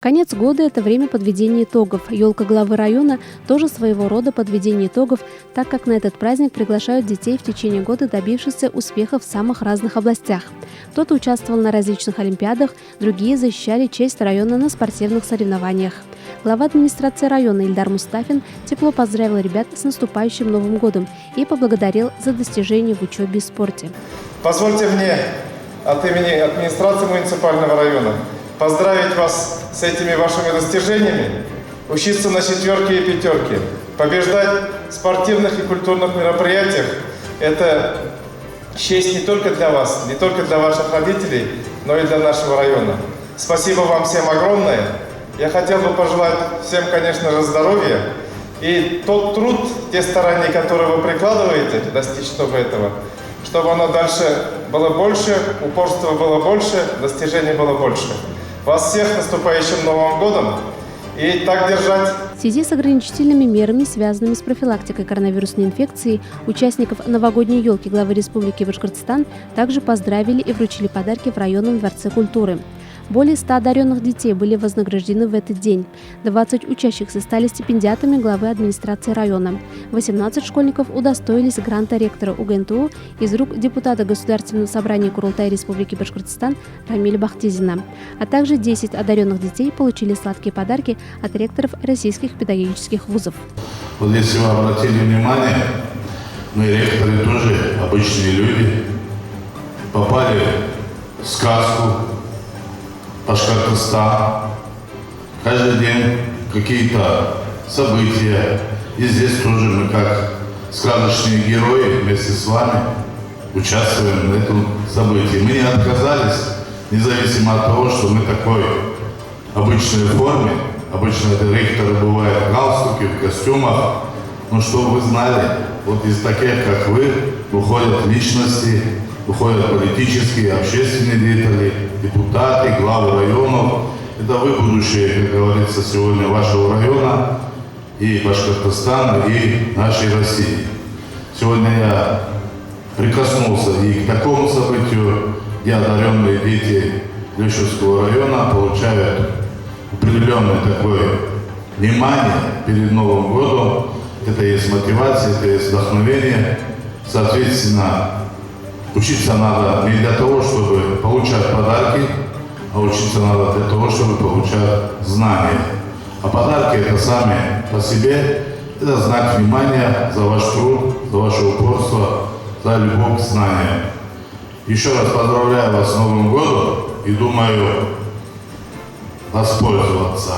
Конец года – это время подведения итогов. Елка главы района – тоже своего рода подведение итогов, так как на этот праздник приглашают детей в течение года, добившихся успехов в самых разных областях. Кто-то участвовал на различных олимпиадах, другие защищали честь района на спортивных соревнованиях. Глава администрации района Ильдар Мустафин тепло поздравил ребят с наступающим Новым годом и поблагодарил за достижения в учебе и спорте. Позвольте мне от имени администрации муниципального района поздравить вас с этими вашими достижениями, учиться на четверки и пятерки, побеждать в спортивных и культурных мероприятиях. Это честь не только для вас, не только для ваших родителей, но и для нашего района. Спасибо вам всем огромное. Я хотел бы пожелать всем, конечно же, здоровья. И тот труд, те старания, которые вы прикладываете, достичь чтобы этого, чтобы оно дальше было больше, упорства было больше, достижений было больше. Вас всех с наступающим Новым годом и так держать. В связи с ограничительными мерами, связанными с профилактикой коронавирусной инфекции, участников новогодней елки главы Республики Башкортостан также поздравили и вручили подарки в районном дворце культуры. Более 100 одаренных детей были вознаграждены в этот день. 20 учащихся стали стипендиатами главы администрации района. 18 школьников удостоились гранта ректора УГНТУ из рук депутата Государственного собрания Курултая Республики Башкортостан Рамиля Бахтизина. А также 10 одаренных детей получили сладкие подарки от ректоров российских педагогических вузов. Вот если вы обратили внимание, мы ректоры тоже обычные люди, попали в сказку Башкортостан. Каждый день какие-то события. И здесь тоже мы, как сказочные герои, вместе с вами участвуем в этом событии. Мы не отказались, независимо от того, что мы такой обычной форме. Обычно это ректоры бывают в галстуке, в костюмах. Но чтобы вы знали, вот из таких, как вы, выходят личности, выходят политические, общественные деятели, депутаты, главы районов. Это вы будущее, как говорится, сегодня вашего района и Башкортостана, и нашей России. Сегодня я прикоснулся и к такому событию, где одаренные дети Лещевского района получают определенное такое внимание перед Новым годом. Это есть мотивация, это есть вдохновение. Соответственно, учиться надо не для того, чтобы получать подарки, а учиться надо для того, чтобы получать знания. А подарки это сами по себе, это знак внимания за ваш труд, за ваше упорство, за любовь к знаниям. Еще раз поздравляю вас с Новым годом и думаю воспользоваться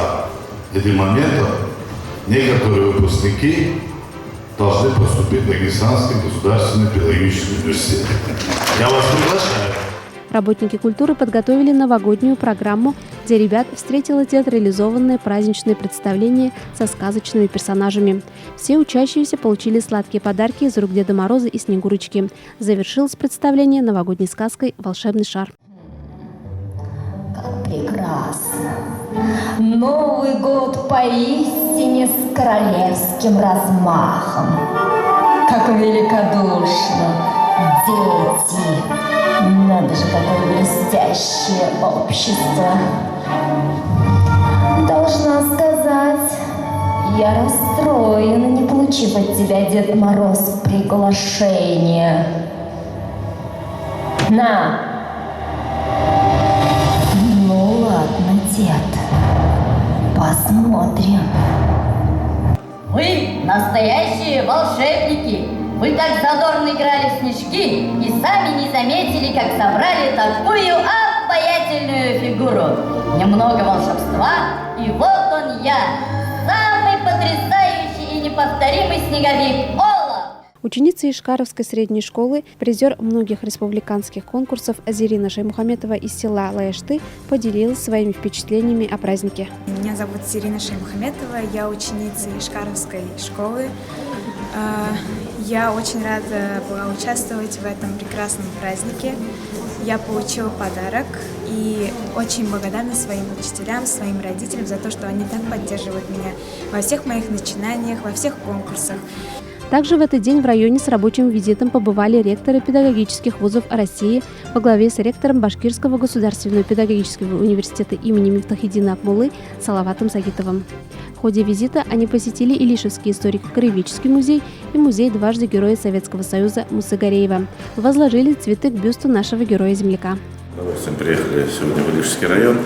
этим моментом. Некоторые выпускники должны поступить в Дагестанский государственный педагогический университет. Я вас приглашаю. Работники культуры подготовили новогоднюю программу, где ребят встретило театрализованное праздничное представление со сказочными персонажами. Все учащиеся получили сладкие подарки из рук Деда Мороза и Снегурочки. Завершилось представление новогодней сказкой «Волшебный шар». Как прекрасно! Новый год поистине с королевским размахом. Как великодушно! Дети! Надо же, какое блестящее общество! Должна сказать, я расстроена, не получив от тебя, Дед Мороз, приглашение. На! Ну ладно, дед, посмотрим. Вы настоящие волшебники! Вы так задорно играли в снежки и сами не заметили, как собрали такую обаятельную фигуру. Немного волшебства, и вот он я, самый потрясающий и неповторимый снеговик Олаф. Ученица Ишкаровской средней школы, призер многих республиканских конкурсов Зирина Шаймухаметова из села Лаяшты поделилась своими впечатлениями о празднике. Меня зовут Зирина Шаймухаметова, я ученица Ишкаровской школы. Я очень рада была участвовать в этом прекрасном празднике. Я получила подарок и очень благодарна своим учителям, своим родителям за то, что они так поддерживают меня во всех моих начинаниях, во всех конкурсах. Также в этот день в районе с рабочим визитом побывали ректоры педагогических вузов России во главе с ректором Башкирского государственного педагогического университета имени Мифтахиддина Акмуллы Салаватом Загитовым. В ходе визита они посетили Илишевский историко-краеведческий музей и музей дважды Героя Советского Союза Мусы Гареева. Возложили цветы к бюсту нашего героя-земляка. С удовольствием приехали сегодня в Илишевский район.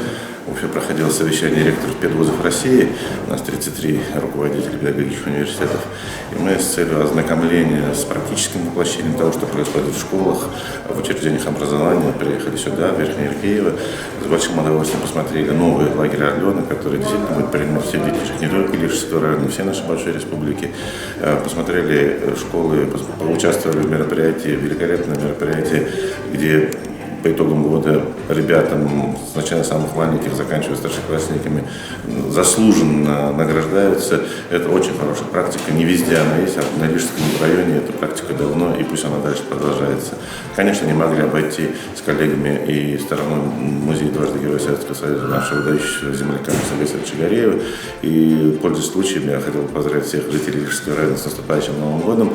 Вообще проходило совещание ректоров педвузов России. У нас 33 руководителей педагогических университетов. И мы с целью ознакомления с практическим воплощением того, что происходит в школах, в учреждениях образования, приехали сюда, в Верхнее Иркеево. С большим удовольствием посмотрели новый лагерь «Орленок», который действительно будет принимать все детишек не только Илишевского района, все наши большой республики. Посмотрели школы, поучаствовали в мероприятии, великолепное мероприятие, где по итогам года ребятам, сначала самых маленьких, заканчивая старшеклассниками, заслуженно награждаются. Это очень хорошая практика. Не везде она есть, а в Илишевском районе эта практика давно, и пусть она дальше продолжается. Конечно, не могли обойти с коллегами и стороной музея дважды Героя Советского Союза нашего выдающегося земляка Мусы Гареева Гареева. И, пользуясь случаем, я хотел поздравить всех жителей Илишевского района с наступающим Новым годом.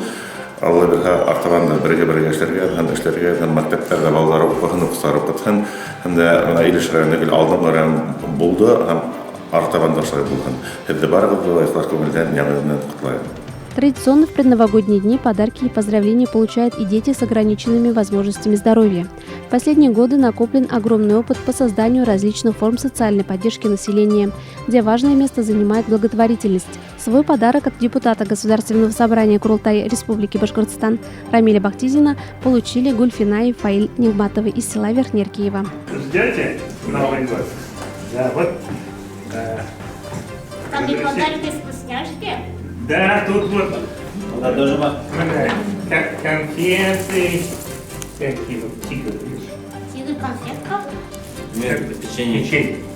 Алла бирха артаванда бірге эшләргә һәм мәктәпләрдә балалар укыган, укытсар укытган, һәм дә Илеш районындагы алдымлар булды һәм артаванда шулай булган. Һәм дә барыгыз булайсызлар күңелдән яңадан котлайм. Традиционно в предновогодние дни подарки и поздравления получают и дети с ограниченными возможностями здоровья. В последние годы накоплен огромный опыт по созданию различных форм социальной поддержки населения, где важное место занимает благотворительность. Свой подарок от депутата Государственного собрания Курултая Республики Башкортостан Рамиля Бахтизина получили Гульфина и Фаиль Нигматовы из села Верхнее Иркеево. Ждете Новый год? Да, вот. Там и подарки вкусняшки? Да, тут вот конфеты, какие вот тигры. Тигр конфетка? Нет, печенье.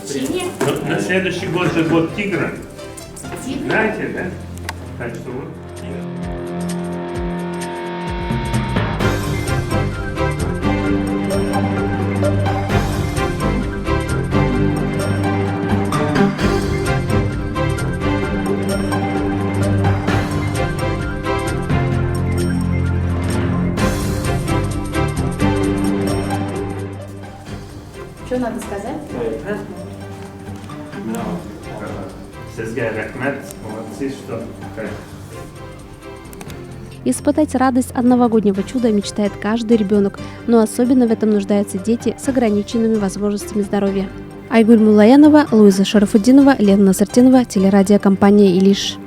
Печенье? Ну, на следующий год же год тигра. Тигр? Знаете, да? Так что вот. Что надо сказать? Сезгай Рахмет, молодцы, что так. Испытать радость от новогоднего чуда мечтает каждый ребенок, но особенно в этом нуждаются дети с ограниченными возможностями здоровья. Айгуль Мулаянова, Луиза Шарафуддинова, Лена Насартинова, телерадиокомпания «Илиш».